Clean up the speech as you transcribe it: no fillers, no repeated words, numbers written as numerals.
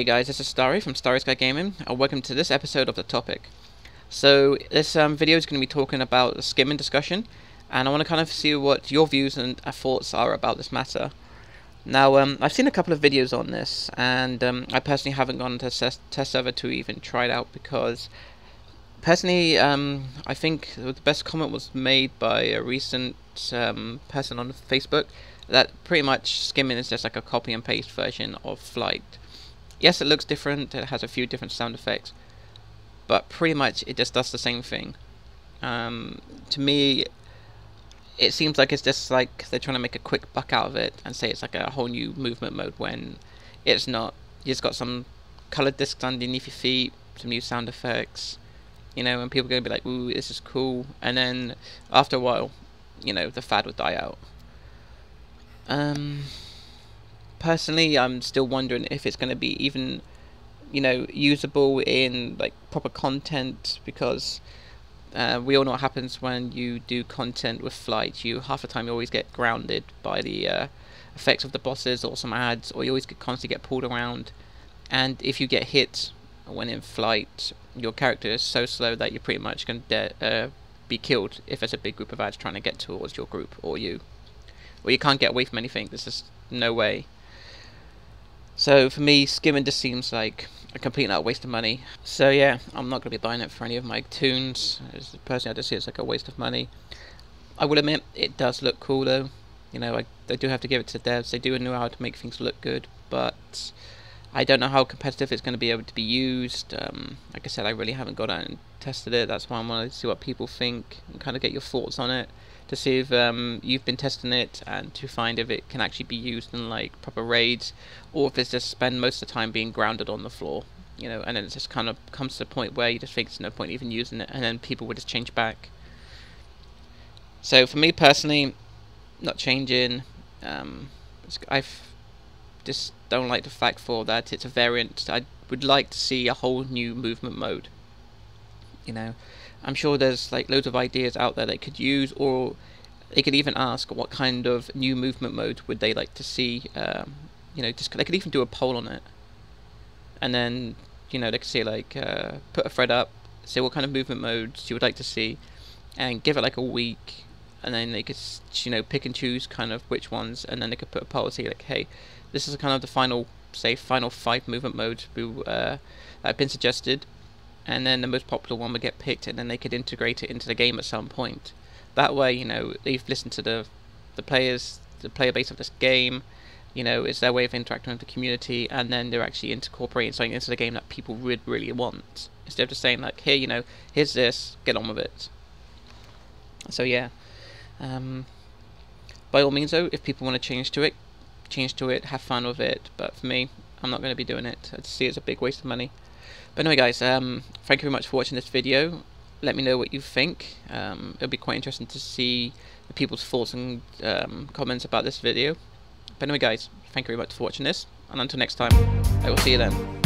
Hey guys, this is Starry from StarrySky Gaming, and welcome to this episode of The Topic. So this video is going to be talking about the skimming discussion, and I want to kind of see what your views and thoughts are about this matter. Now, I've seen a couple of videos on this, and I personally haven't gone to test server to even try it out because, personally, I think the best comment was made by a recent person on Facebook that pretty much skimming is just like a copy and paste version of Flight. Yes, it looks different, it has a few different sound effects, but pretty much it just does the same thing. To me, it seems like it's just like they're trying to make a quick buck out of it and say it's like a whole new movement mode when it's not. You just got some colored discs underneath your feet, some new sound effects, you know, and people are going to be like, ooh, this is cool, and then after a while, you know, the fad would die out. Personally, I'm still wondering if it's going to be even, you know, usable in like proper content, because we all know what happens when you do content with Flight. You half the time you always get grounded by the effects of the bosses or some ads, or you always constantly get pulled around. And if you get hit when in Flight, your character is so slow that you're pretty much going to be killed if there's a big group of ads trying to get towards your group or you. Or you can't get away from anything. There's just no way. So for me, skimming just seems like a complete and utter waste of money. So yeah, I'm not going to be buying it for any of my tunes. Personally, I just see it's like a waste of money. I will admit, it does look cool though. You know, I do have to give it to devs. They do know how to make things look good, but I don't know how competitive it's going to be able to be used. Like I said, I really haven't got out and tested it. That's why I want to see what people think and kind of get your thoughts on it, to see if you've been testing it and to find if it can actually be used in like proper raids, or if it's just spend most of the time being grounded on the floor, you know, and then it just kind of comes to a point where you just think there's no point even using it, and then people would just change back. So for me personally, not changing. I just don't like the fact for that it's a variant. I would like to see a whole new movement mode. You know, I'm sure there's like loads of ideas out there they could use, or they could even ask what kind of new movement mode would they like to see. You know, just they could even do a poll on it, and then, you know, they could say like put a thread up, say what kind of movement modes you would like to see, and give it like a week, and then they could, you know, pick and choose kind of which ones, and then they could put a poll and say like, hey, this is kind of the final 5 movement modes that have been suggested, and then the most popular one would get picked, and then they could integrate it into the game at some point. That way, you know, they've listened to the player base of this game. You know, it's their way of interacting with the community, and then they're actually incorporating something into the game that people would really want, instead of just saying like, here, you know, here's this, get on with it. So yeah, by all means though, if people want to change to it, have fun with it, but for me, I'm not going to be doing it. I just see it as a big waste of money. But anyway guys, thank you very much for watching this video. Let me know what you think. It'll be quite interesting to see the people's thoughts and comments about this video. But anyway guys, thank you very much for watching this, and until next time, I will see you then.